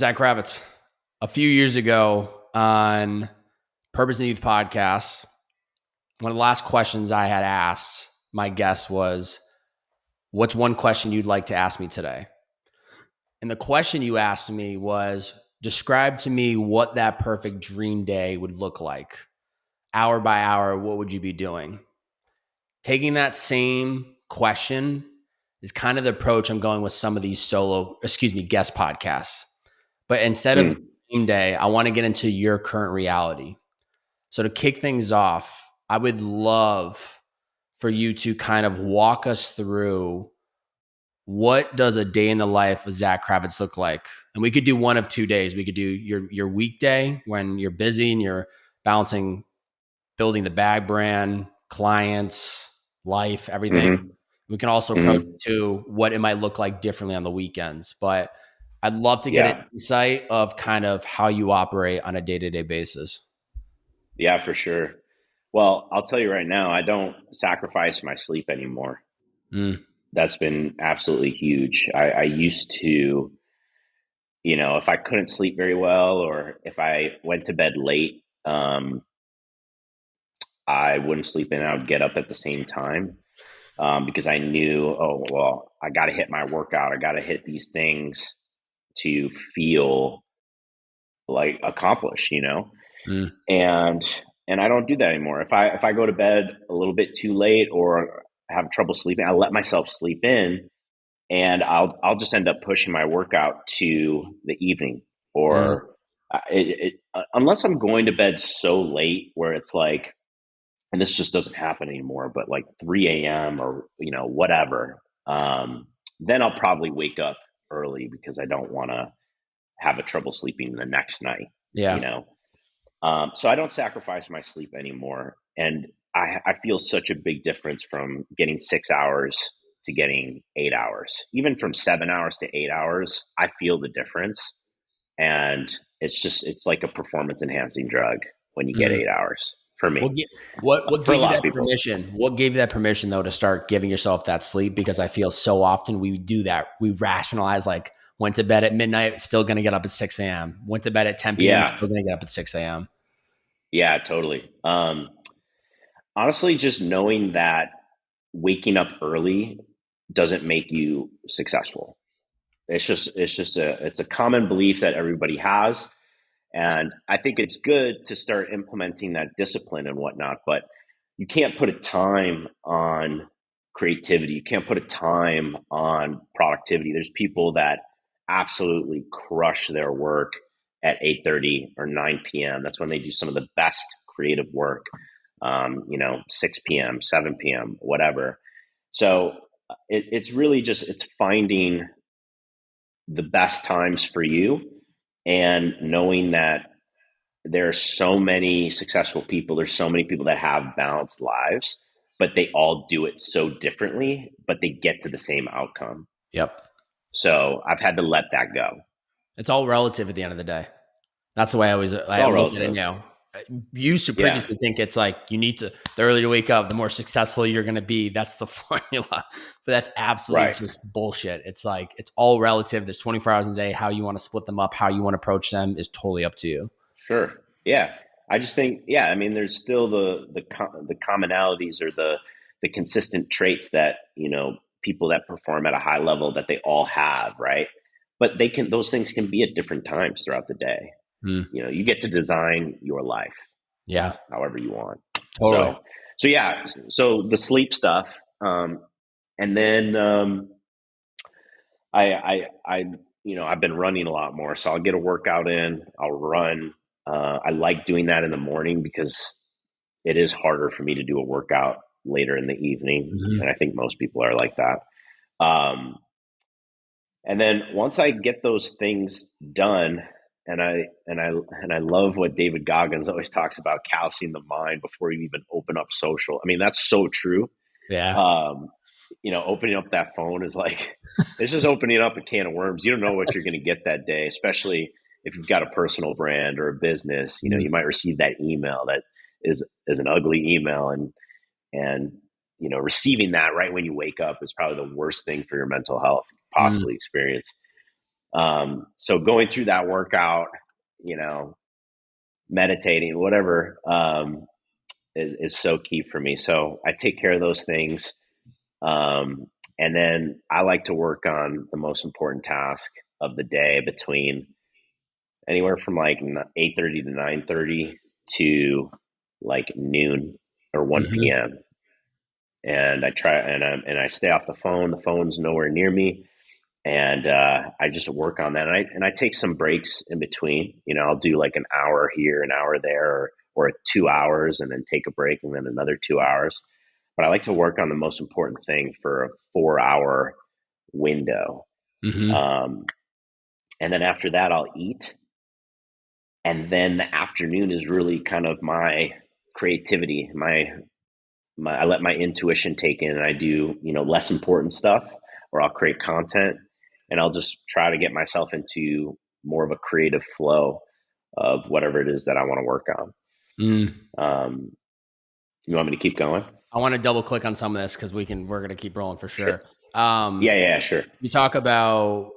Zach Kravitz. A few years ago on Purpose and Youth podcast, one of the last questions I had asked my guest was, what's one question you'd like to ask me today? And the question you asked me was, describe to me what that perfect dream day would look like. Hour by hour, what would you be doing? Taking that same question is kind of the approach I'm going with some of these guest podcasts. But instead of dream day, I want to get into your current reality. So to kick things off, I would love for you to kind of walk us through, what does a day in the life of Zack Kravitz look like? And we could do one of 2 days. We could do your weekday when you're busy and you're balancing building the bag brand, clients, life, everything. Mm-hmm. We can also approach to what it might look like differently on the weekends. But I'd love to get an insight of kind of how you operate on a day-to-day basis. Yeah, for sure. Well, I'll tell you right now, I don't sacrifice my sleep anymore. That's been absolutely huge. I used to, if I couldn't sleep very well or if I went to bed late, I wouldn't sleep in. I would get up at the same time because I knew, I got to hit my workout. I got to hit these things to feel like accomplished, and I don't do that anymore. If I go to bed a little bit too late or have trouble sleeping, I let myself sleep in, and I'll just end up pushing my workout to the evening, or unless I'm going to bed so late where it's like, and this just doesn't happen anymore, but like 3 a.m. or whatever, then I'll probably wake up early because I don't want to have a trouble sleeping the next night. So I don't sacrifice my sleep anymore. And I feel such a big difference from getting 6 hours to getting 8 hours. Even from 7 hours to 8 hours, I feel the difference. And it's like a performance enhancing drug when you get 8 hours for me. What gave you that permission? What gave you that permission though to start giving yourself that sleep? Because I feel so often we do that. We rationalize, like, went to bed at midnight, still going to get up at 6 a.m. Went to bed at 10 p.m., still going to get up at 6 a.m. Yeah, totally. Honestly, just knowing that waking up early doesn't make you successful. It's a common belief that everybody has. And I think it's good to start implementing that discipline and whatnot, but you can't put a time on creativity. You can't put a time on productivity. There's people that absolutely crush their work at 8:30 or 9 p.m. That's when they do some of the best creative work, 6 p.m., 7 p.m., whatever. So it's really just, it's finding the best times for you and knowing that there are so many successful people. There's so many people that have balanced lives, but they all do it so differently, but they get to the same outcome. Yep. So I've had to let that go. It's all relative at the end of the day. That's the way I look at it. You used to previously think it's like the earlier you wake up, the more successful you're going to be. That's the formula, but that's absolutely just bullshit. It's like, it's all relative. There's 24 hours in a day. How you want to split them up, how you want to approach them is totally up to you. Sure. Yeah. I just think, there's still the commonalities or the consistent traits that, people that perform at a high level that they all have. Right. But those things can be at different times throughout the day. You get to design your life. Yeah. However you want. Totally. So the sleep stuff. And then, I've been running a lot more, so I'll get a workout in, I'll run. I like doing that in the morning because it is harder for me to do a workout later in the evening. And I think most people are like that. And then once I get those things done, and I love what David Goggins always talks about, calcing the mind before you even open up social. I mean, that's so true. Yeah. Opening up that phone is like, it's just opening up a can of worms. You don't know what you're going to get that day, especially if you've got a personal brand or a business. You might receive that email that is an ugly email, and receiving that right when you wake up is probably the worst thing for your mental health possibly experience. So going through that workout, you know, meditating, whatever, is so key for me. So I take care of those things. Um, and then I like to work on the most important task of the day between anywhere from like 8:30 to 9:30 to like noon or 1 Mm-hmm. p.m. And I try and I stay off the phone. The phone's nowhere near me, and I just work on that. And I take some breaks in between. You know, I'll do like an hour here, an hour there, or 2 hours, and then take a break, and then another 2 hours. But I like to work on the most important thing for a 4 hour window. Mm-hmm. Um, and then after that, I'll eat. And then the afternoon is really kind of my creativity, I let my intuition take in and I do, less important stuff, or I'll create content and I'll just try to get myself into more of a creative flow of whatever it is that I want to work on. Mm. Um, you want me to keep going? I want to double click on some of this because we're going to keep rolling for Sure. sure. Yeah, yeah, sure. You talk about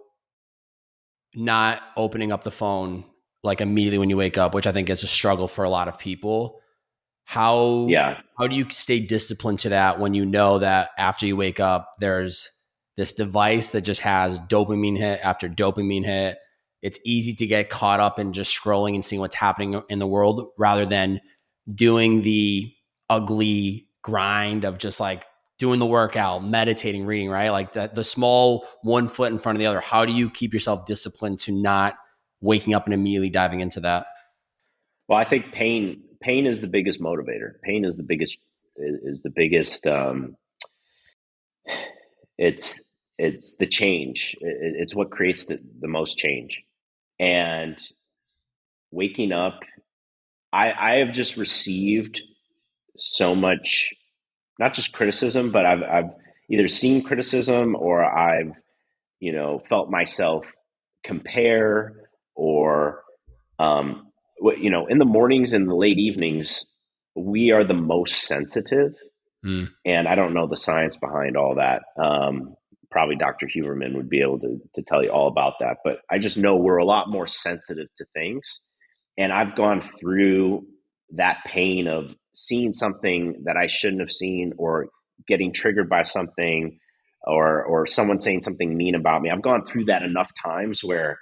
not opening up the phone like immediately when you wake up, which I think is a struggle for a lot of people. How Yeah. how do you stay disciplined to that when you know that after you wake up, there's this device that just has dopamine hit after dopamine hit? It's easy to get caught up in just scrolling and seeing what's happening in the world rather than doing the ugly grind of just like doing the workout, meditating, reading, right? Like the small one foot in front of the other. How do you keep yourself disciplined to not waking up and immediately diving into that? Well, I think pain is the biggest motivator. Pain is the biggest it's it's the change. It's what creates the most change. And waking up, I have just received so much, not just criticism, but I've either seen criticism or I've, felt myself compare or, in the mornings and the late evenings, we are the most sensitive. Mm, And I don't know the science behind all that. Probably Dr. Huberman would be able to tell you all about that. But I just know we're a lot more sensitive to things. And I've gone through that pain of seeing something that I shouldn't have seen, or getting triggered by something, or someone saying something mean about me. I've gone through that enough times where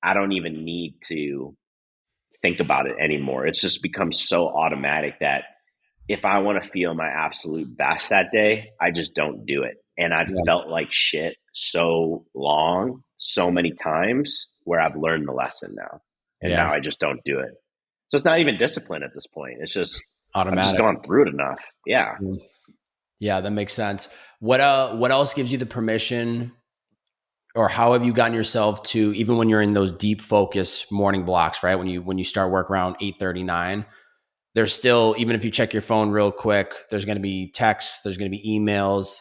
I don't even need to think about it anymore. It's just become so automatic that if I want to feel my absolute best that day, I just don't do it. And I've yeah, felt like shit so long, so many times, where I've learned the lesson now. And yeah, now I just don't do it. So it's not even discipline at this point. It's just, I've just automatic. gone through it enough. Yeah. Mm. Yeah, that makes sense. What else gives you the permission, or how have you gotten yourself to, even when you're in those deep focus morning blocks, right? When you start work around 8:39, there's still, even if you check your phone real quick, there's going to be texts, there's going to be emails,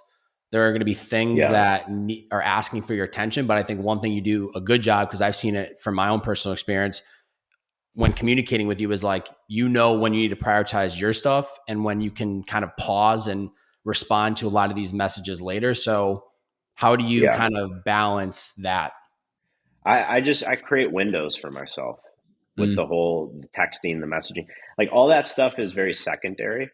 there are going to be things Yeah. that are asking for your attention. But I think one thing you do a good job, because I've seen it from my own personal experience, when communicating with you, is like, when you need to prioritize your stuff and when you can kind of pause and respond to a lot of these messages later. So how do you Yeah. kind of balance that? I create windows for myself with Mm, the texting, the messaging, like all that stuff is very secondary.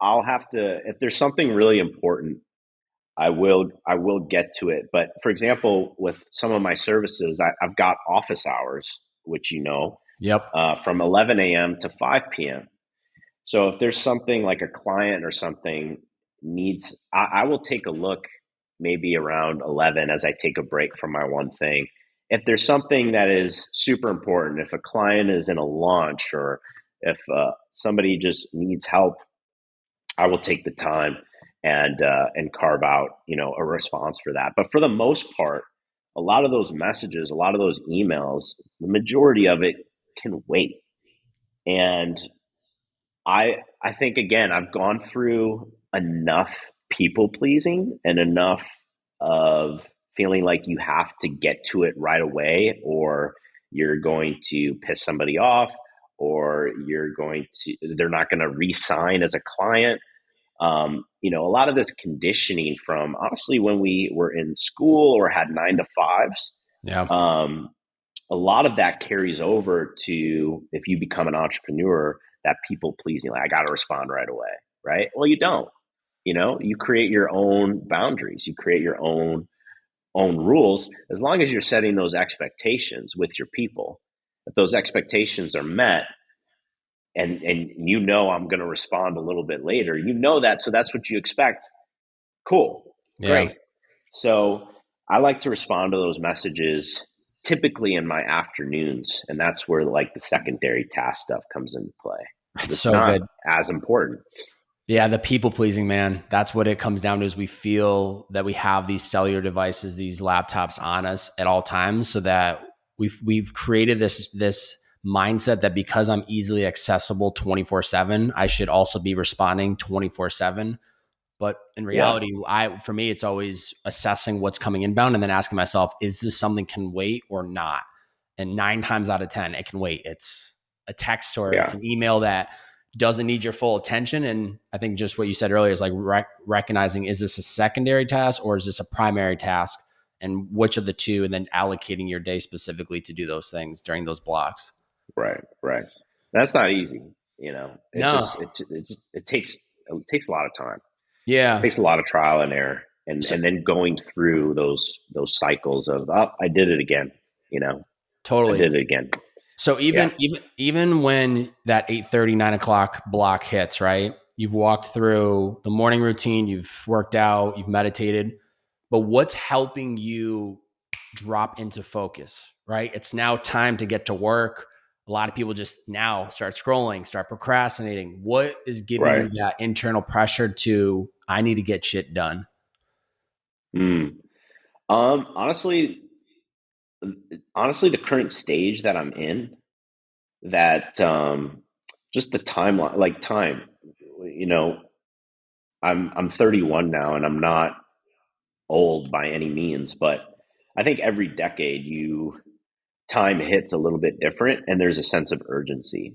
I'll have to, if there's something really important, I will get to it. But for example, with some of my services, I've got office hours, which yep. from 11 a.m. to 5 p.m. So if there's something like a client or something needs, I will take a look maybe around 11 as I take a break from my one thing. If there's something that is super important, if a client is in a launch, or if somebody just needs help, I will take the time and carve out a response for that. But for the most part, a lot of those messages, a lot of those emails, the majority of it can wait. And I think, again, I've gone through enough people pleasing and enough of feeling like you have to get to it right away, or you're going to piss somebody off, or they're not going to re-sign as a client. A lot of this conditioning from honestly when we were in school or had 9 to 5s, Yeah. um, a lot of that carries over to if you become an entrepreneur, that people pleasing, like I got to respond right away, right? Well, you don't. You create your own boundaries, you create your own rules, as long as you're setting those expectations with your people. If those expectations are met, and I'm going to respond a little bit later, that, so that's what you expect. Cool, Yeah. great. So I like to respond to those messages typically in my afternoons, and that's where like the secondary task stuff comes into play because It's it's so not good. as important. Yeah, the people pleasing, man. That's what it comes down to is we feel that we have these cellular devices, these laptops on us at all times so that we've created this mindset that because I'm easily accessible 24/7, I should also be responding 24/7. But in Yeah, reality, for me, it's always assessing what's coming inbound and then asking myself, is this something can wait or not? And 9 times out of 10, it can wait. It's a text or it's yeah, an email that doesn't need your full attention. And I think just what you said earlier is like recognizing, is this a secondary task or is this a primary task? And which of the two, and then allocating your day specifically to do those things during those blocks. right, right. That's not easy. It No. just it takes a lot of time. It Yeah. takes a lot of trial and error, and So and then going through those cycles of, oh, I did it again. You know, I totally. did it again. So Yeah, even when that 8:30, 9 o'clock block hits, right? You've walked through the morning routine, you've worked out, you've meditated, but what's helping you drop into focus, right? It's now time to get to work. A lot of people just now start scrolling, start procrastinating. What is giving right. you that internal pressure to, I need to get shit done? Mm. Honestly, the current stage that I'm in, that just the timeline, like time. You know, I'm 31 now, and I'm not old by any means, but I think every decade you time hits a little bit different, and there's a sense of urgency.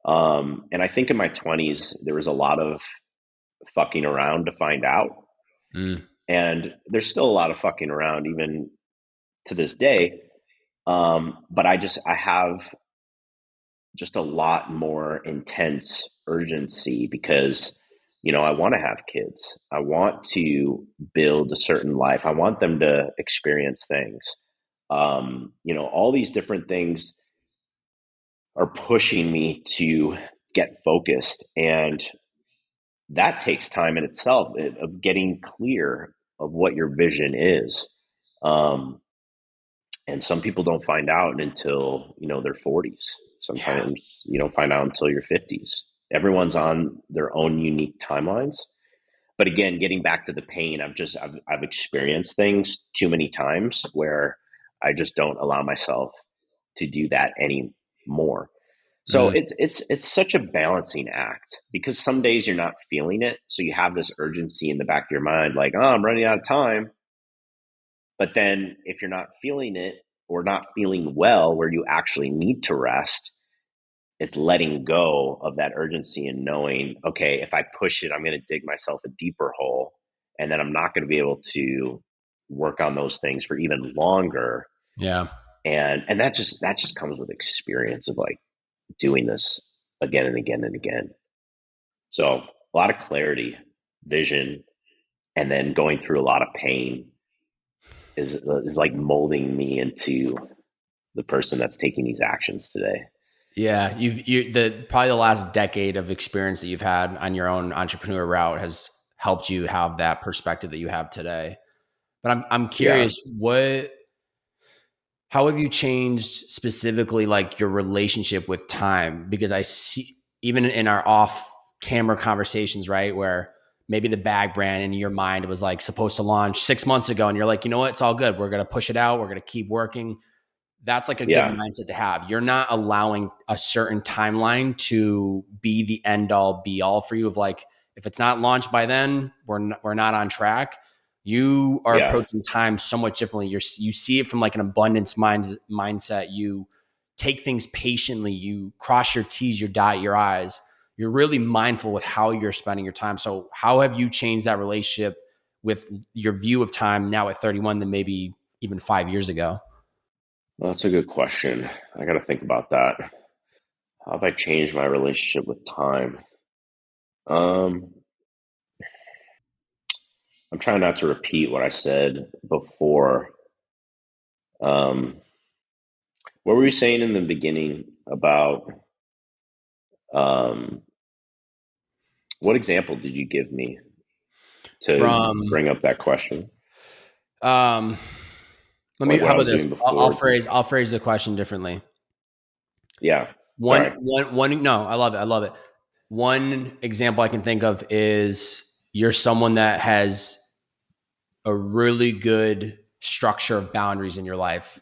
And I think in my 20s there was a lot of fucking around to find out, Mm, and there's still a lot of fucking around even to this day. But I have just a lot more intense urgency because I want to have kids. I want to build a certain life. I want them to experience things. All these different things are pushing me to get focused, and that takes time in itself, of getting clear of what your vision is. Um, and some people don't find out until their 40s. yeah. Sometimes you don't find out until your 50s. Everyone's on their own unique timelines. But again, getting back to the pain, I've experienced things too many times where I just don't allow myself to do that anymore. So Mm, it's such a balancing act, because some days you're not feeling it, so you have this urgency in the back of your mind, like, oh, I'm running out of time. But then if you're not feeling it, or not feeling well where you actually need to rest, it's letting go of that urgency and knowing, okay, if I push it, I'm going to dig myself a deeper hole, and then I'm not going to be able to work on those things for even longer. yeah. And that just comes with experience of like doing this again and again and again. So a lot of clarity, vision, and then going through a lot of pain is like molding me into the person that's taking these actions today. Yeah, the probably the last decade of experience that you've had on your own entrepreneur route has helped you have that perspective that you have today. But I'm Yeah, curious, how have you changed specifically like your relationship with time? Because I see even in our off camera conversations, right, where maybe the bag brand in your mind was like supposed to launch 6 months ago, and you're like, you know what, it's all good. We're gonna push it out. We're gonna keep working. That's like a good yeah, mindset to have. You're not allowing a certain timeline to be the end all be all for you of like, if it's not launched by then, we're not on track. You are yeah, approaching time somewhat differently. You see it from like an abundance mindset. You take things patiently. You cross your T's, you dot your I's. you're really mindful with how you're spending your time. So how have you changed that relationship with your view of time now at 31 than maybe even 5 years ago? Well, that's a good question. I got to think about that. How have I changed my relationship with time? Um, I'm trying not to repeat what I said before. Um, what were you saying in the beginning about um, what example did you give me to From bring up that question? um let me, Like what how I about was this? doing I'll before? phrase the question differently. Yeah. One, Sorry. one, one. No, I love it. I love it. One example I can think of is you're someone that has a really good structure of boundaries in your life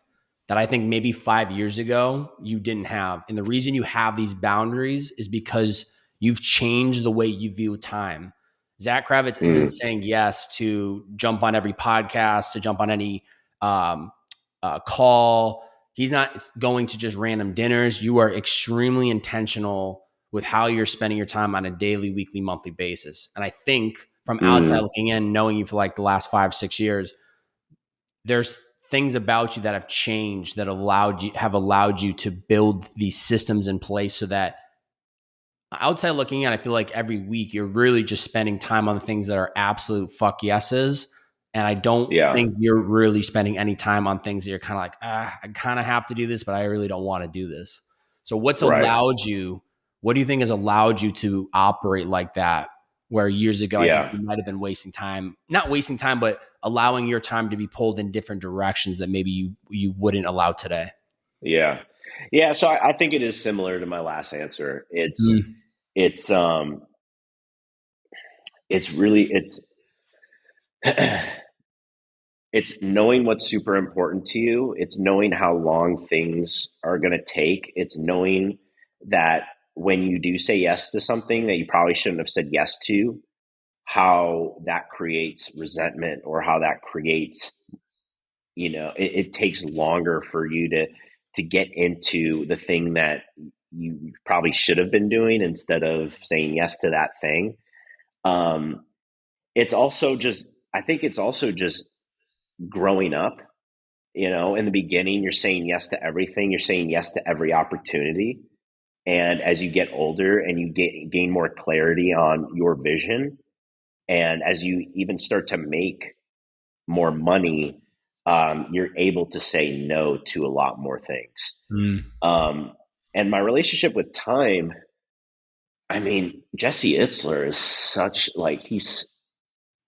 that I think maybe 5 years ago you didn't have. And the reason you have these boundaries is because you've changed the way you view time. Zach Kravitz isn't Mm, saying yes to jump on every podcast, to jump on any um, call. He's not going to just random dinners. You are extremely intentional with how you're spending your time on a daily, weekly, monthly basis. And I think from outside mm, looking in, knowing you for like the last 5, 6 years, there's things about you that have changed that allowed you to build these systems in place so that outside looking in, I feel like every week you're really just spending time on the things that are absolute fuck yeses. And I don't yeah. think you're really spending any time on things that you're kind of like, I kind of have to do this, but I really don't want to do this. So Right. what do you think has allowed you to operate like that? Where years ago, I think Yeah. you might have been not wasting time, but allowing your time to be pulled in different directions that maybe you wouldn't allow today. Yeah. Yeah. So I think it is similar to my last answer. Mm, It's, it's really, it's knowing what's super important to you. It's knowing how long things are going to take. It's knowing that when you do say yes to something that you probably shouldn't have said yes to, how that creates resentment or how that creates, it takes longer for you to get into the thing that you probably should have been doing instead of saying yes to that thing. Um, it's also just, I think it's also just growing up. In the beginning, you're saying yes to everything. You're saying yes to every opportunity. And as you get older and you gain more clarity on your vision, and as you even start to make more money, you're able to say no to a lot more things. mm, Um, and my relationship with time, I mean, Jesse Itzler is such like he's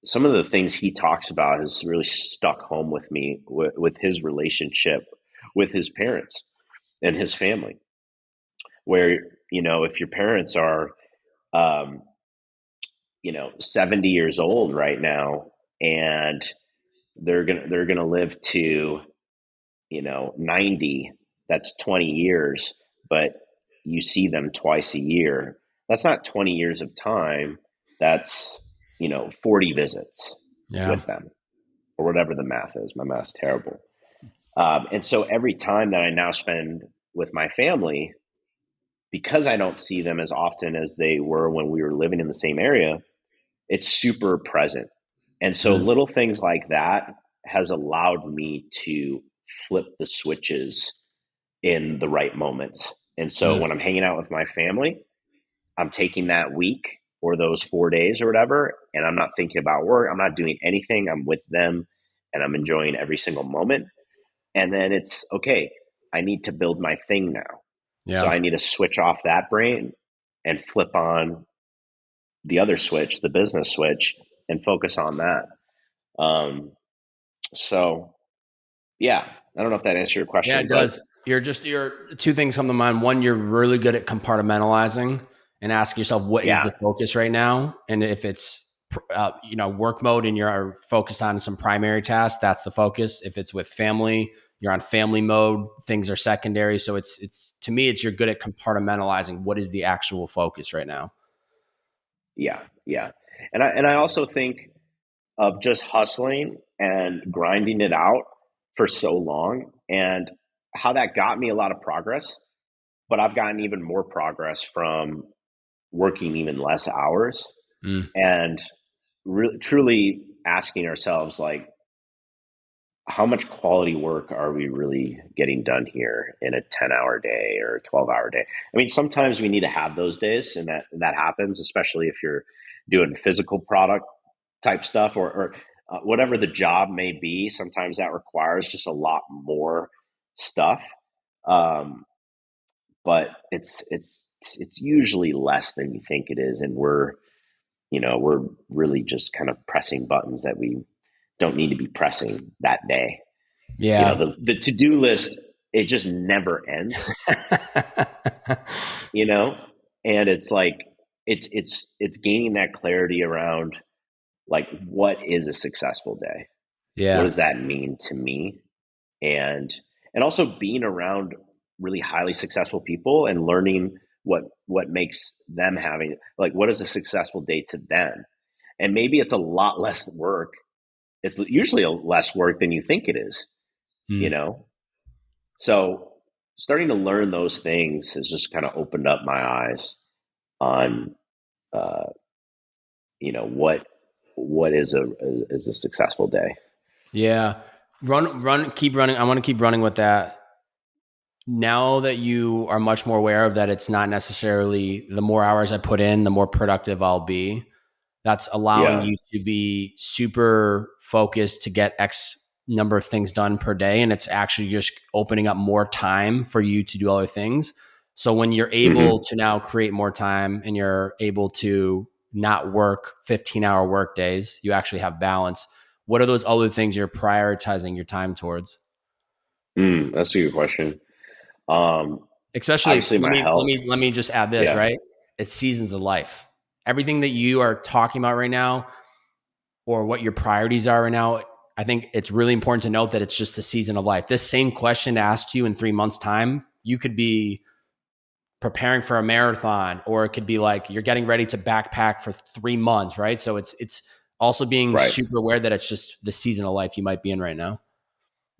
some of the things he talks about has really stuck home with me with his relationship with his parents and his family. Where if your parents are, um, 70 years old right now, and they're gonna live to 90, that's 20 years, but you see them twice a year. That's not 20 years of time. That's 40 visits yeah. with them, or whatever the math is. My math's terrible. And so every time that I now spend with my family, because I don't see them as often as they were when we were living in the same area, it's super present. And so Mm, little things like that has allowed me to flip the switches in the right moments. And so mm, when I'm hanging out with my family, I'm taking that week or those 4 days or whatever, and I'm not thinking about work. I'm not doing anything. I'm with them and I'm enjoying every single moment. And then it's okay. I need to build my thing now. So yeah. I need to switch off that brain and flip on the other switch, the business switch, and focus on that. Um, so yeah, I don't know if that answered your Yeah, question, it but does. You're two things come to mind. One, you're really good at compartmentalizing and asking yourself, what is yeah, the focus right now? And if it's, work mode and you're focused on some primary tasks, that's the focus. If it's with family, you're on family mode, things are secondary. So it's, to me, it's, you're good at compartmentalizing. What is the actual focus right now? yeah, yeah. And I also think of just hustling and grinding it out for so long, and how that got me a lot of progress. But I've gotten even more progress from working even less hours Mm. and truly asking ourselves, like, how much quality work are we really getting done here in a 10-hour day or a 12-hour day? I mean, sometimes we need to have those days, and that happens, especially if you're doing physical product type stuff, or whatever the job may be. Sometimes that requires just a lot more stuff. Um, but it's usually less than you think it is, and we're really just kind of pressing buttons that we don't need to be pressing that day. Yeah. The to-do list, it just never ends, you know? And it's like, it's gaining that clarity around, like, what is a successful day? What Yeah. does that mean to me? And, and also being around really highly successful people and learning what makes them having, like, what is a successful day to them? And maybe it's a lot less work. It's usually a less work than you think it is, you Mm. know? So starting to learn those things has just kind of opened up my eyes on, uh, what is a successful day. Yeah. Keep running. I want to keep running with that. Now that you are much more aware of that, it's not necessarily the more hours I put in, the more productive I'll be. That's allowing Yeah. you to be super focused to get X number of things done per day. And it's actually just opening up more time for you to do other things. So when you're able Hmm. to now create more time and you're able to not work 15-hour work days, you actually have balance. What are those other things you're prioritizing your time towards? That's a good question. Um, Especially, Obviously my health. let me just add this, Yeah. right? It's seasons of life. Everything that you are talking about right now, or what your priorities are right now, I think it's really important to note that it's just a season of life. This same question asked you in 3 months' time, you could be preparing for a marathon, or it could be like you're getting ready to backpack for 3 months, right? So it's also being Right. super aware that it's just the season of life you might be in right now.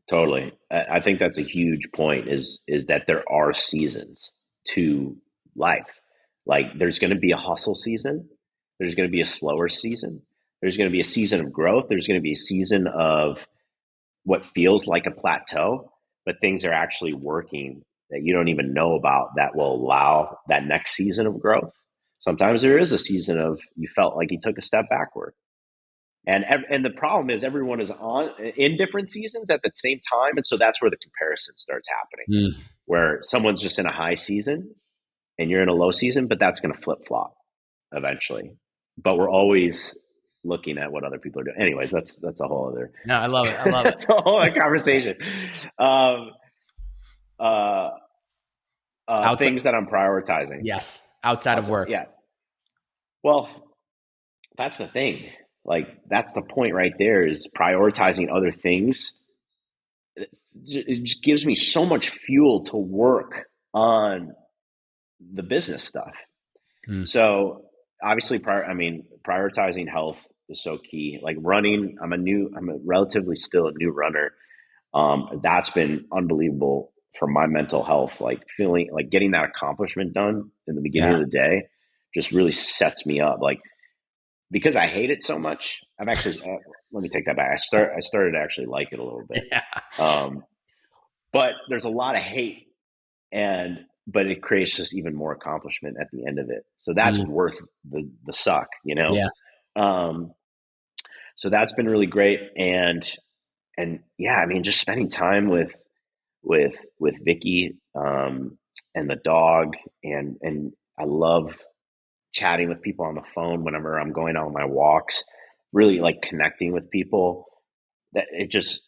Totally. I think that's a huge point, is that there are seasons to life. Like, there's going to be a hustle season. There's going to be a slower season. There's going to be a season of growth. There's going to be a season of what feels like a plateau, but things are actually working that you don't even know about that will allow that next season of growth. Sometimes there is a season of, you felt like you took a step backward. And the problem is, everyone is on in different seasons at the same time, and so that's where the comparison starts happening, Mm. where someone's just in a high season and you're in a low season, but that's going to flip flop eventually. But we're always looking at what other people are doing. Anyways, that's a whole other No, I love it. I love it. that's a whole other conversation. Um, uh, Outside, Things that I'm prioritizing. yes, outside of work. Yeah. Well, that's the thing. Like, that's the point right there, is prioritizing other things. It just gives me so much fuel to work on the business stuff. Mm. So obviously, prioritizing health is so key. Like running, I'm a relatively still a new runner. That's been unbelievable for my mental health. Like, feeling like getting that accomplishment done in the beginning Yeah. of the day just really sets me up. Like, because I hate it so much, I've actually, let me take that back. I started to actually like it a little bit. Yeah. Um, but there's a lot of hate, but it creates just even more accomplishment at the end of it. So that's Mm. worth the suck, you know? Yeah. Um, so that's been really great. And yeah, I mean, just spending time with Vicky, and the dog, and I love chatting with people on the phone whenever I'm going on my walks, really like connecting with people. That it just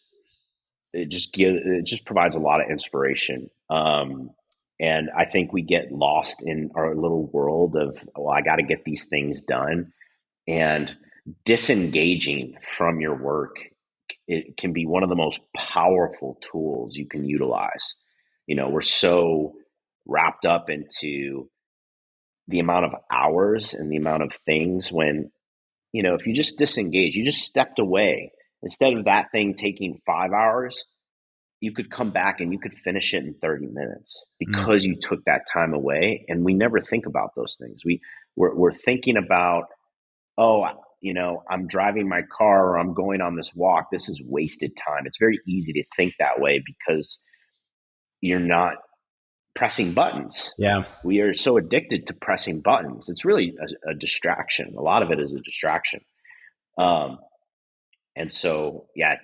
provides a lot of inspiration. And I think we get lost in our little world of, well, I got to get these things done, and disengaging from your work, it can be one of the most powerful tools you can utilize. We're so wrapped up into the amount of hours and the amount of things, when, if you just disengage, you just stepped away, instead of that thing taking 5 hours, you could come back and you could finish it in 30 minutes, Mm. because you took that time away. And we never think about those things. We're thinking about, oh, I'm driving my car or I'm going on this walk. This is wasted time. It's very easy to think that way because you're not pressing buttons. Yeah. We are so addicted to pressing buttons. It's really a distraction. A lot of it is a distraction. Um, and so, yeah,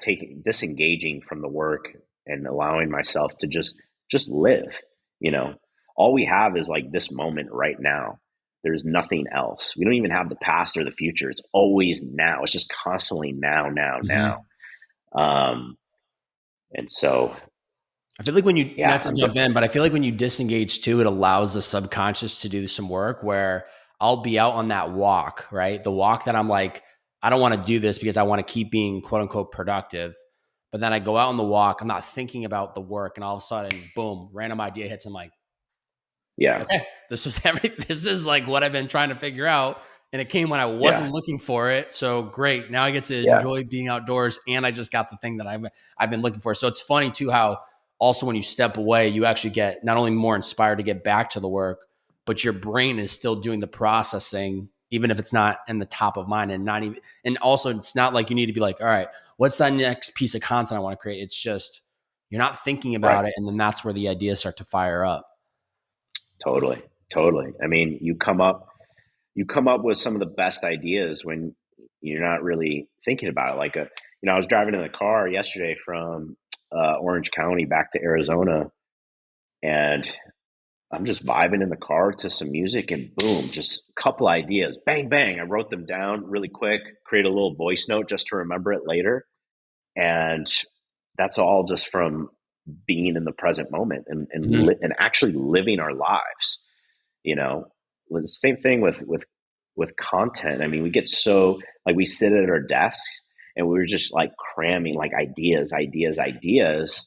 disengaging from the work and allowing myself to just live. You know, all we have is like this moment right now. There's nothing else. We don't even have the past or the future. It's always now. It's just constantly now, now, now. Mhm. And so, I feel like when you, not yeah, to jump in, but I feel like when you disengage too, it allows the subconscious to do some work where I'll be out on that walk, right? The walk that I'm like, I don't want to do this because I want to keep being quote unquote productive. But then I go out on the walk, I'm not thinking about the work, and all of a sudden, boom, random idea hits. I'm like, yeah, okay, this was this is like what I've been trying to figure out. And it came when I yeah, wasn't looking for it. So great. Now I get to yeah, enjoy being outdoors, and I just got the thing that I've been looking for. So it's funny too how also when you step away, you actually get not only more inspired to get back to the work, but your brain is still doing the processing, even if it's not in the top of mind, and not even, and also it's not like you need to be like, all right, what's that next piece of content I want to create? It's just you're not thinking right. about it, and then that's where the ideas start to fire up. Totally, totally. I mean, you come up with some of the best ideas when you're not really thinking about it. Like I was driving in the car yesterday from Orange County back to Arizona, and I'm just vibing in the car to some music, and boom, just a couple ideas, bang bang. I wrote them down really quick, create a little voice note just to remember it later, and that's all just from being in the present moment and Mhm. and actually living our lives. You know, the same thing with content. I mean, we get so like we sit at our desks and we're just like cramming like ideas, ideas, ideas,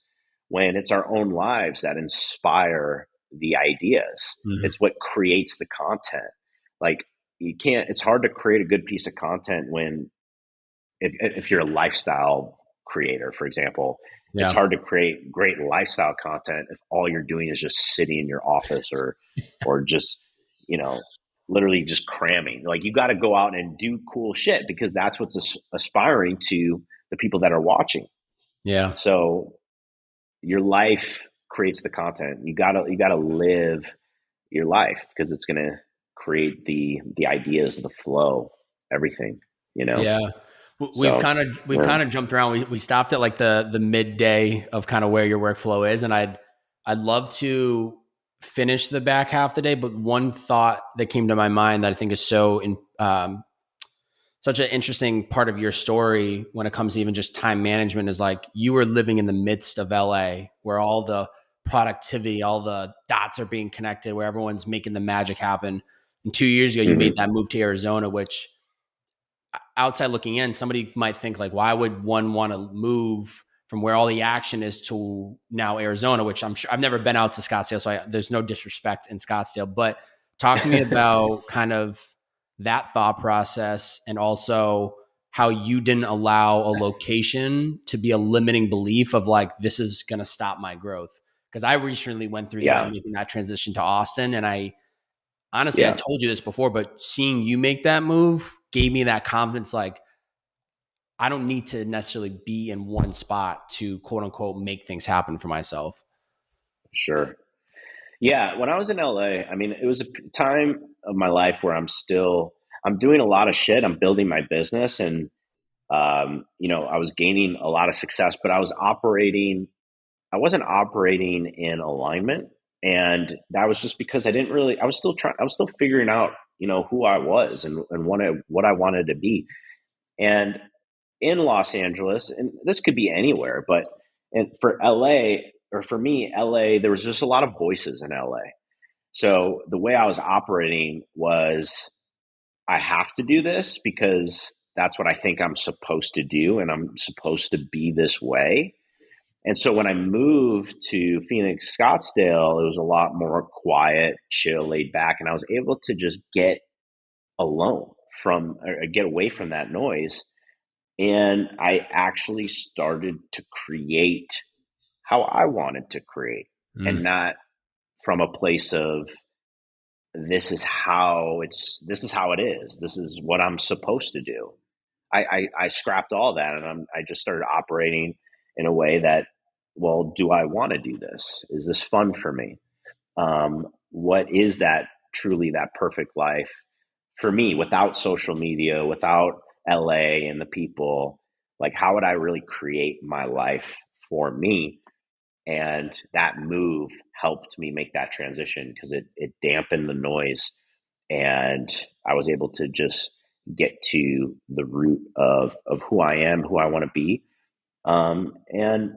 when it's our own lives that inspire the ideas. Mhm. It's what creates the content. Like you can't. It's hard to create a good piece of content when if you're a lifestyle creator, for example, it's Yeah. hard to create great lifestyle content if all you're doing is just sitting in your office or just, you know, literally just cramming. Like you got to go out and do cool shit because that's what's aspiring to the people that are watching. Yeah. So your life creates the content. You gotta live your life because it's gonna create the ideas, the flow, everything, you know? Yeah. We've So kind of we've yeah. kind of jumped around. We stopped at like the midday of kind of where your workflow is, and I'd love to finish the back half of the day. But one thought that came to my mind that I think is such an interesting part of your story when it comes to even just time management is like you were living in the midst of LA where all the productivity, all the dots are being connected, where everyone's making the magic happen. And 2 years ago, you made Mhm. that move to Arizona, which outside looking in, somebody might think like, why would one want to move from where all the action is to now Arizona, which I'm sure I've never been out to Scottsdale. So there's no disrespect in Scottsdale, but talk to me about kind of that thought process and also how you didn't allow a location to be a limiting belief of like, this is going to stop my growth. Cause I recently went through that Yeah, making that transition to Austin. And I honestly, I yeah, told you this before, but seeing you make that move gave me that confidence. Like, I don't need to necessarily be in one spot to quote unquote make things happen for myself. sure. Yeah, when I was in LA, I mean, it was a time of my life where I'm doing a lot of shit. I'm building my business and I was gaining a lot of success, but I wasn't operating in alignment. And that was just because I was still figuring out, who I was and what I wanted to be. And in Los Angeles, and this could be anywhere, but and for LA or for me, LA, there was just a lot of voices in LA. So the way I was operating was I have to do this because that's what I think I'm supposed to do and I'm supposed to be this way. And so when I moved to Phoenix, Scottsdale, it was a lot more quiet, chill, laid back, and I was able to just get alone from or get away from that noise. And I actually started to create how I wanted to create Mm, and not from a place of this is how it is. This is what I'm supposed to do. I scrapped all that, and I just started operating in a way that, well, do I want to do this? Is this fun for me? What is that truly that perfect life for me without social media, without LA and the people? Like, how would I really create my life for me? And that move helped me make that transition because it dampened the noise, and I was able to just get to the root of who I am, who I want to be. And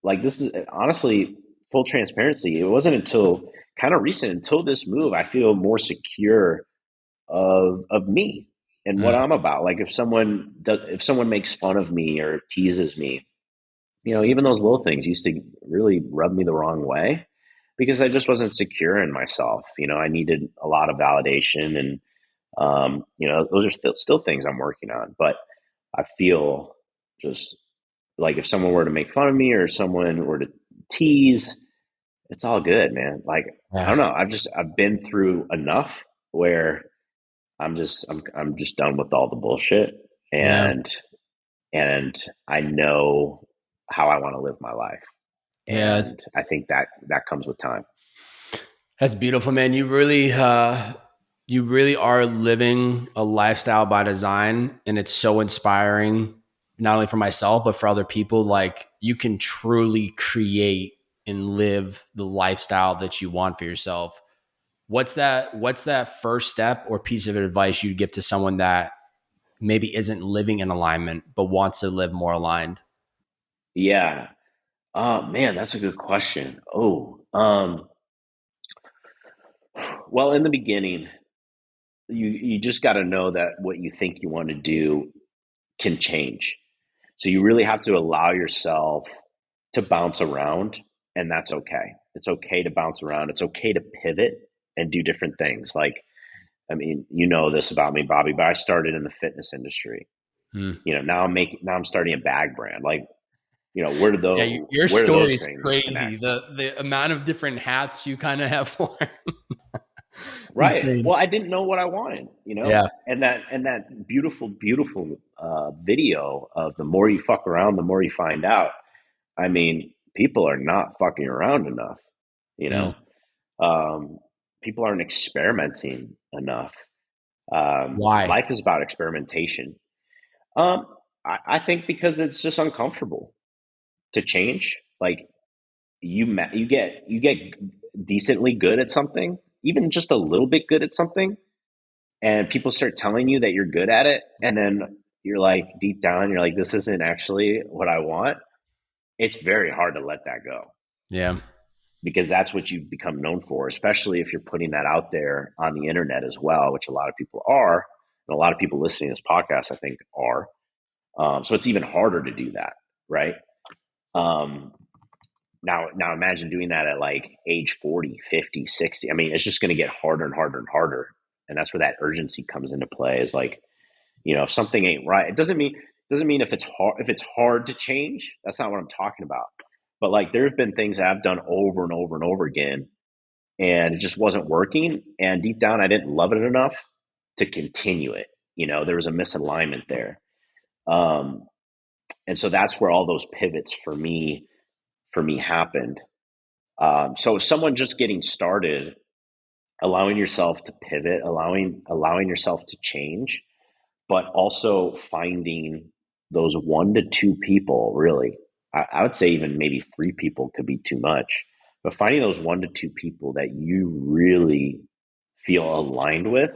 like, this is honestly full transparency. It wasn't until kind of recent, until this move, I feel more secure of me and what Mm. I'm about. Like, if someone makes fun of me or teases me, even those little things used to really rub me the wrong way because I just wasn't secure in myself. I needed a lot of validation, and those are still things I'm working on. But I feel just like if someone were to make fun of me or someone were to tease, it's all good, man. Like, I Yeah. don't know. I've been through enough where I'm just done with all the bullshit, Yeah. and I know how I want to live my life. Yeah. And I think that comes with time. That's beautiful, man. You really are living a lifestyle by design, and it's so inspiring, not only for myself but for other people. Like, you can truly create and live the lifestyle that you want for yourself. What's that first step or piece of advice you'd give to someone that maybe isn't living in alignment but wants to live more aligned? Yeah. Man, that's a good question. Well, in the beginning, you just got to know that what you think you want to do can change. So you really have to allow yourself to bounce around, and that's okay. It's okay to bounce around. It's okay to pivot and do different things. Like, I mean, you know this about me, Bobby, but I started in the fitness industry. Hmm. Now I'm starting a bag brand. Like, where do Yeah, those your where do story those is things crazy. connect? The amount of different hats you kind of have worn. Right. Insane. Well, I didn't know what I wanted, Yeah. and that beautiful, beautiful video of the more you fuck around, the more you find out. I mean, people are not fucking around enough. You Mm. know, um, people aren't experimenting enough. Why? Life is about experimentation. Um, I think because it's just uncomfortable to change. Like, you get decently good at something, even just a little bit good at something, and people start telling you that you're good at it, and then you're like, deep down, you're like, this isn't actually what I want. It's very hard to let that go Yeah. because that's what you've become known for, especially if you're putting that out there on the internet as well, which a lot of people are, and a lot of people listening to this podcast, I think, are. So it's even harder to do that, right? Um, now imagine doing that at like age 40, 50, 60. I mean, it's just going to get harder and harder and harder. And that's where that urgency comes into play, is like, if something ain't right, it doesn't mean if it's hard to change. That's not what I'm talking about. But like, there have been things that I've done over and over and over again, and it just wasn't working. And deep down, I didn't love it enough to continue it. There was a misalignment there. Um, and so that's where all those pivots for me happened. So someone just getting started, allowing yourself to pivot, allowing yourself to change, but also finding those 1 to 2 people, really. I would say even maybe 3 people could be too much, but finding those 1 to 2 people that you really feel aligned with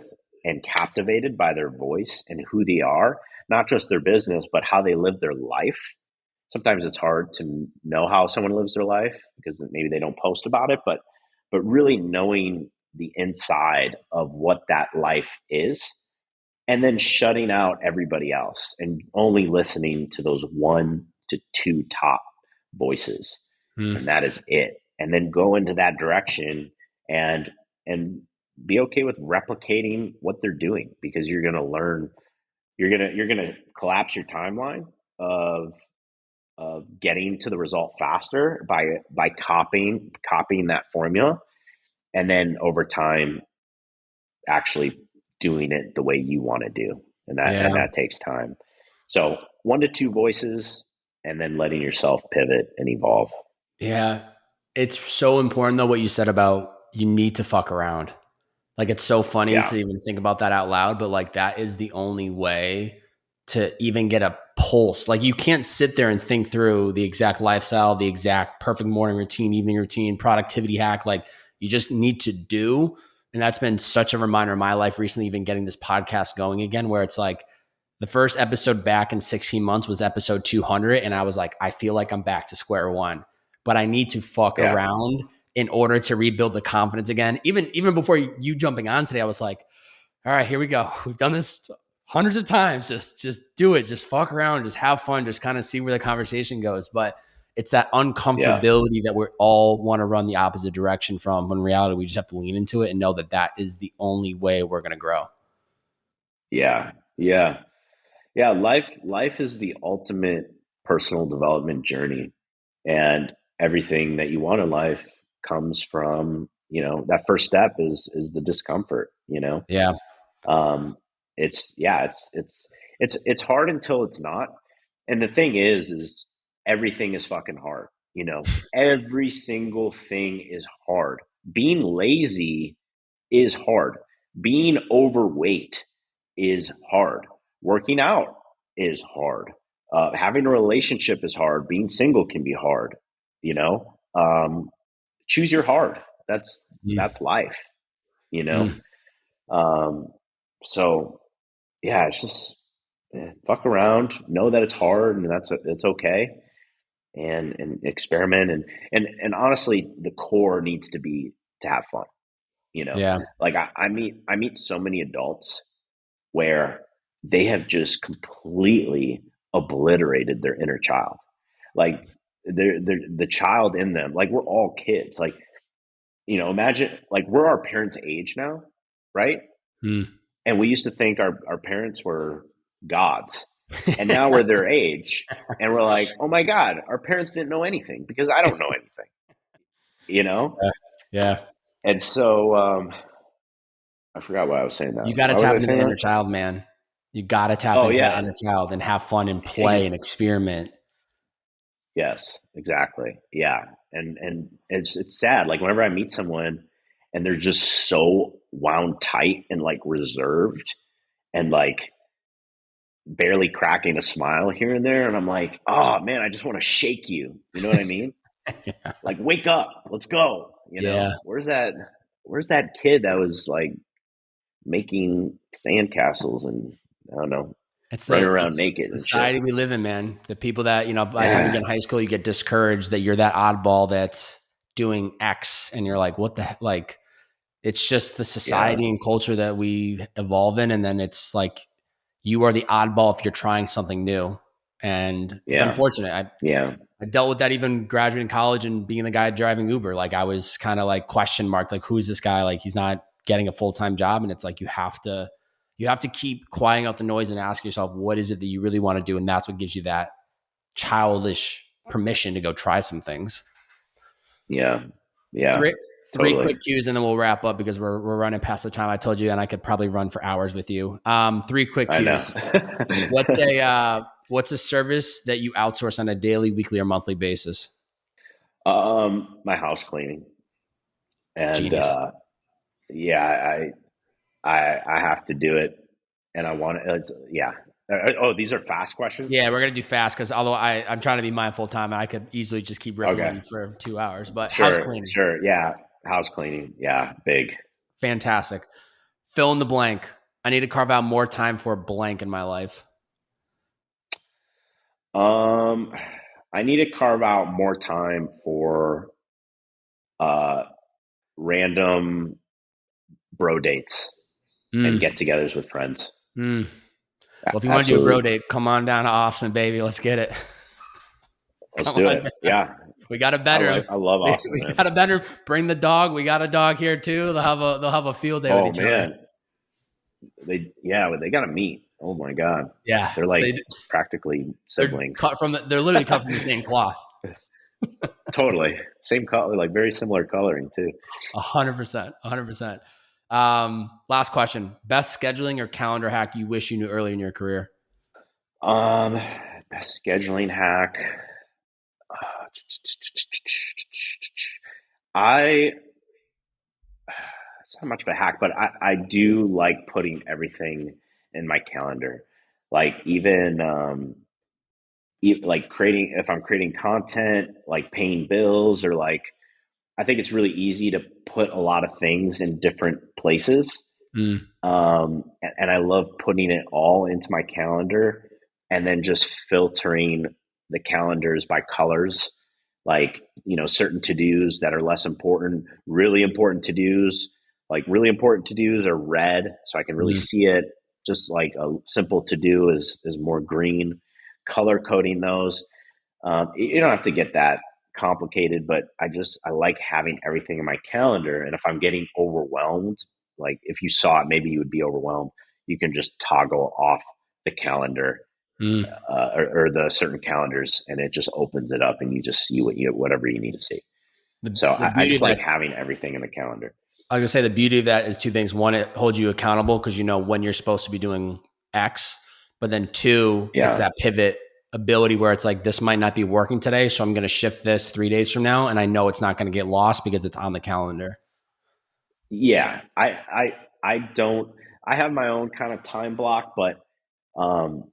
and captivated by their voice and who they are, not just their business, but how they live their life. Sometimes it's hard to know how someone lives their life because maybe they don't post about it, but really knowing the inside of what that life is, and then shutting out everybody else and only listening to those 1 to 2 top voices, Mm. and that is it. And then go into that direction, and and be okay with replicating what they're doing, because you're going to learn. You're going to collapse your timeline of getting to the result faster by copying that formula, and then over time actually doing it the way you want to do. Yeah. And that takes time. So 1 to 2 voices, and then letting yourself pivot and evolve. Yeah. It's so important though, what you said about you need to fuck around. Like it's so funny Yeah. to even think about that out loud, but like that is the only way to even get a pulse. Like you can't sit there and think through the exact lifestyle, the exact perfect morning routine, evening routine, productivity hack. Like you just need to do. And that's been such a reminder in my life recently, even getting this podcast going again, where it's like the first episode back in 16 months was episode 200. And I was like, I feel like I'm back to square one, but I need to fuck Yeah. around in order to rebuild the confidence again. Even before you jumping on today, I was like, all right, here we go. We've done this hundreds of times. Just do it. Just fuck around. Just have fun. Just kind of see where the conversation goes. But it's that Yeah. uncomfortability that we all want to run the opposite direction from. When in reality, we just have to lean into it and know that that is the only way we're going to grow. Yeah. Yeah. Yeah. Life is the ultimate personal development journey. And everything that you want in life comes from, that first step is the discomfort, Yeah. um, it's hard until it's not. And the thing is everything is fucking hard. Every single thing is hard. Being lazy is hard. Being overweight is hard. Working out is hard. Having a relationship is hard. Being single can be hard. You know, choose your hard. That's Mm. that's life. You know, Mm. um, so yeah, it's just fuck around. Know that it's hard, and it's okay. And experiment, and honestly, the core needs to be to have fun. Yeah. Like I meet so many adults where they have just completely obliterated their inner child. Like they're the child in them. Like we're all kids. Like imagine like we're our parents' age now, right? Mm. And we used to think our parents were gods. And now we're their age and we're like, oh my God, our parents didn't know anything because I don't know anything, you know? Yeah. Yeah. And so I forgot why I was saying that. You got to Why was tap I into the saying inner that? child, man. You got to tap Oh into that yeah. inner child and have fun and play and experiment. Yes, exactly. Yeah. And it's sad. Like whenever I meet someone and they're just so wound tight and like reserved and like barely cracking a smile here and there. And I'm like, oh man, I just want to shake you. You know what I mean? Yeah. Like, wake up, let's go. Yeah. Where's that kid that was like making sandcastles and I don't know, It's running the around naked and shit? society we live in, man. The people that, by the time you get Yeah. in high school, you get discouraged that you're that oddball that's doing X and you're like, what the heck? Like, it's just the Yeah. society and culture that we evolve in. And then it's like, you are the oddball if you're trying something new. And it's Yeah. unfortunate. Yeah. I dealt with that even graduating college and being the guy driving Uber. Like I was kind of like question marked, like who's this guy? Like he's not getting a full-time job. And it's like you have to keep quieting out the noise and ask yourself, what is it that you really want to do? And that's what gives you that childish permission to go try some things. Yeah. Yeah. Three Totally. quick cues and then we'll wrap up because we're running past the time I told you, and I could probably run for hours with you. Three quick I know. cues. What's a service that you outsource on a daily, weekly, or monthly basis? My house cleaning. And Genius. yeah, I have to do it and I want it. Yeah. Oh, these are fast questions? Yeah, we're gonna do fast because although I'm trying to be mindful of time and I could easily just keep ripping with Okay. you for 2 hours. But house Sure. cleaning, Sure. Yeah. House cleaning. Yeah. Big. fantastic. Fill in the blank. I need to carve out more time for blank in my life. Um, I need to carve out more time for uh, random bro dates and Mm, get-togethers with friends. mm. Well, if you want to do a bro Absolutely. date, come on down to Austin, baby. Let's get it. Let's Come do on. it. Yeah. We got a better. I love Austin, We man. got a better. Bring the dog. We got a dog here too. They'll have a field day with Oh each other. man. They got to meet. Oh my God. Yeah, They're like practically siblings. they're literally cut from the same cloth. Totally. Same color, like very similar coloring too. 100%. 100%. Last question. Best scheduling or calendar hack you wish you knew earlier in your career? Um, Best scheduling hack. I It's not much of a hack, but I do like putting everything in my calendar. Like even like creating, if I'm creating content, like paying bills, or like I think it's really easy to put a lot of things in different places. Mm, And I love putting it all into my calendar and then just filtering the calendars by colors, like, certain to dos that are less important, really important to dos. Like, really important to dos are red, so I can really mm, see it. Just like a simple to do is more green. Color coding those. You don't have to get that complicated, but I like having everything in my calendar. And if I'm getting overwhelmed, like if you saw it, maybe you would be overwhelmed. You can just toggle off the calendar, mm. or the certain calendars, and it just opens it up, and you just see whatever you need to see. So The I beauty just of like that, having everything in the calendar. I was gonna say the beauty of that is two things. One, it holds you accountable because you know when you're supposed to be doing X. But then two, it's Yeah, that pivot ability where it's like this might not be working today, so I'm gonna shift this 3 days from now, and I know it's not gonna get lost because it's on the calendar. yeah. I don't. I have my own kind of time block, but um,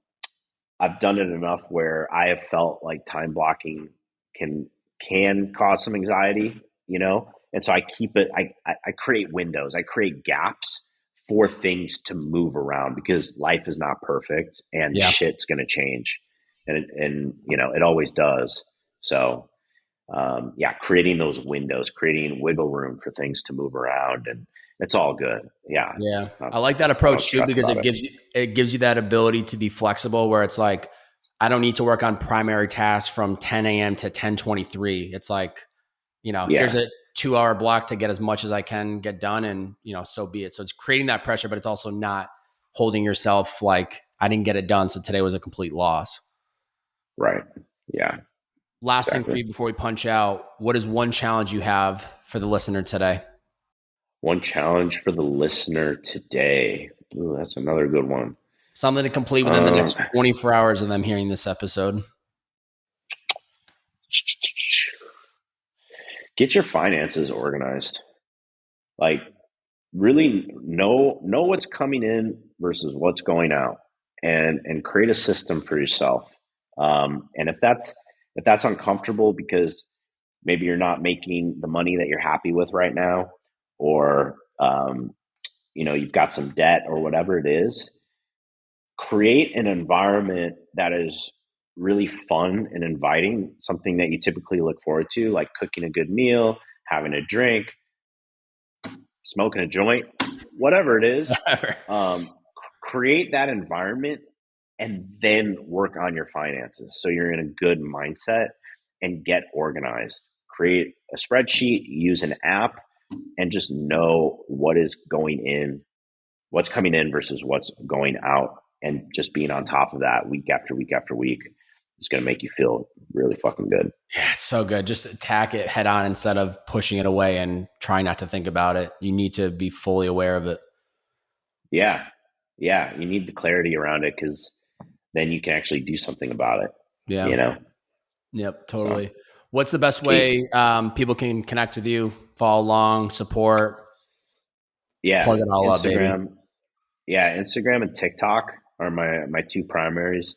I've done it enough where I have felt like time blocking can can cause some anxiety, and so I keep it. I create windows. I create gaps for things to move around because life is not perfect and Yeah, shit's gonna change, and it always does. So yeah, creating those windows, creating wiggle room for things to move around, and it's all good. Yeah, yeah. not, I like that I don't approach too stress because about it. it gives you that ability to be flexible where it's like I don't need to work on primary tasks from 10 a.m. to 10:23. It's like here's Yeah, a 2 hour block to get as much as I can get done and, so be it. So it's creating that pressure, but it's also not holding yourself like I didn't get it done. So today was a complete loss. right. Yeah, Last thing for exactly. you before we punch out, what is one challenge you have for the listener today? One challenge for the listener today. Ooh, that's another good one. Something to complete within the Um, next 24 hours of them hearing this episode. get your finances organized. Like, really know what's coming in versus what's going out, and create a system for yourself. And if that's uncomfortable because maybe you're not making the money that you're happy with right now, or you've got some debt or whatever it is, create an environment that is really fun and inviting, something that you typically look forward to, like cooking a good meal, having a drink, smoking a joint, whatever it is. Create that environment and then work on your finances so you're in a good mindset and get organized. Create a spreadsheet, use an app, and just know what is going in, what's coming in versus what's going out, and just being on top of that week after week after week is going to make you feel really fucking good. Yeah, it's so good. Just attack it head on instead of pushing it away and trying not to think about it. You need to be fully aware of it. Yeah, yeah, you need the clarity around it because then you can actually do something about it, Yeah. you know Yep, so totally. What's the best keep way people can connect with you, follow along, support, Yeah, plug it all up, baby? Instagram. Yeah, Instagram and TikTok are my two primaries.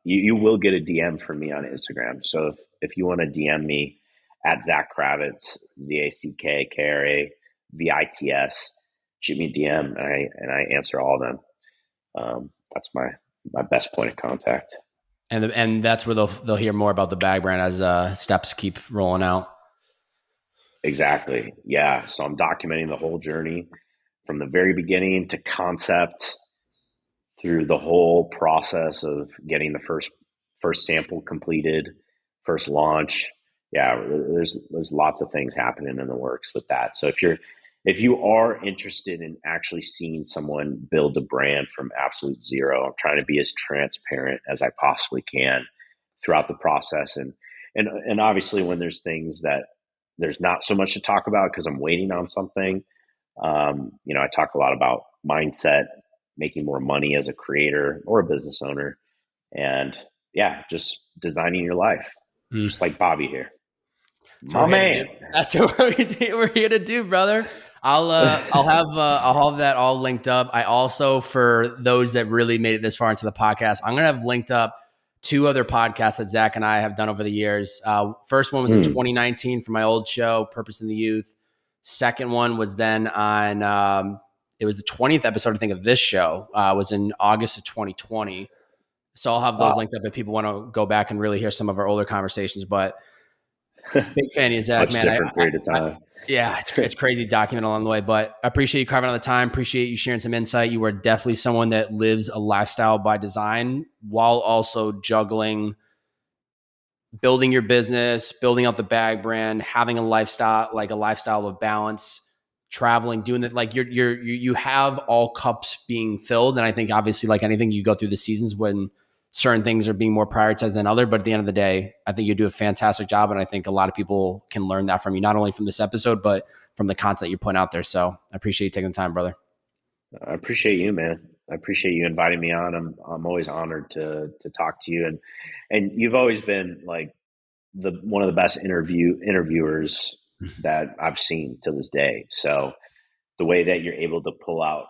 You will get a DM from me on Instagram. So if you want to DM me at Zack Kravitz, ZackKravits, shoot me a DM, and I answer all of them. That's my best point of contact. And that's where they'll hear more about the bag brand as steps keep rolling out. Exactly. Yeah. So I'm documenting the whole journey from the very beginning to concept, through the whole process of getting the first sample completed, first launch. Yeah, there's lots of things happening in the works with that. So if you are interested in actually seeing someone build a brand from absolute zero, I'm trying to be as transparent as I possibly can throughout the process, and obviously when there's things that there's not so much to talk about because I'm waiting on something, I talk a lot about mindset, making more money as a creator or a business owner, and yeah, just designing your life, Mm. just like Bobby here, That's what my we're here to do. man. That's what we're here to do, brother. I'll have that all linked up. I also, for those that really made it this far into the podcast, I'm gonna have linked up two other podcasts that Zach and I have done over the years. First one was in Mm. 2019 for my old show, Purpose in the Youth. Second one was then on it was the 20th episode, I think, of this show. Was in August of 2020. So I'll have those Wow, linked up if people want to go back and really hear some of our older conversations. But big fan of you, Zach, much man. different period of time. Yeah, it's crazy documenting along the way, but I appreciate you carving out the time. Appreciate you sharing some insight. You are definitely someone that lives a lifestyle by design while also juggling building your business, building out the bag brand, having a lifestyle of balance, traveling, doing it. Like you have all cups being filled. And I think obviously, like anything, you go through the seasons when certain things are being more prioritized than other. But at the end of the day, I think you do a fantastic job. And I think a lot of people can learn that from you, not only from this episode, but from the content you're putting out there. So I appreciate you taking the time, brother. I appreciate you, man. I appreciate you inviting me on. I'm always honored to talk to you, and you've always been like the one of the best interviewers that I've seen to this day. So the way that you're able to pull out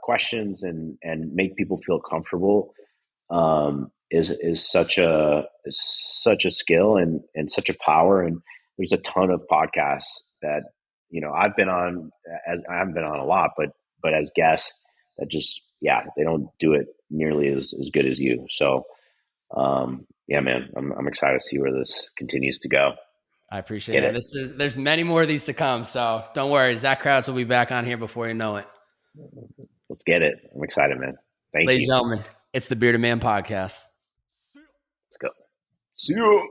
questions and make people feel comfortable is such a skill and such a power. And there's a ton of podcasts that I've been on, as I haven't been on a lot, but as guests that just they don't do it nearly as good as you. So yeah, man, I'm excited to see where this continues to go. I appreciate it, Get man. it? There's many more of these to come. So don't worry. Zach Kravitz will be back on here before you know it. Let's get it. I'm excited, man. Thank Ladies you. and gentlemen, it's the Bearded Man Podcast. Let's go. See you.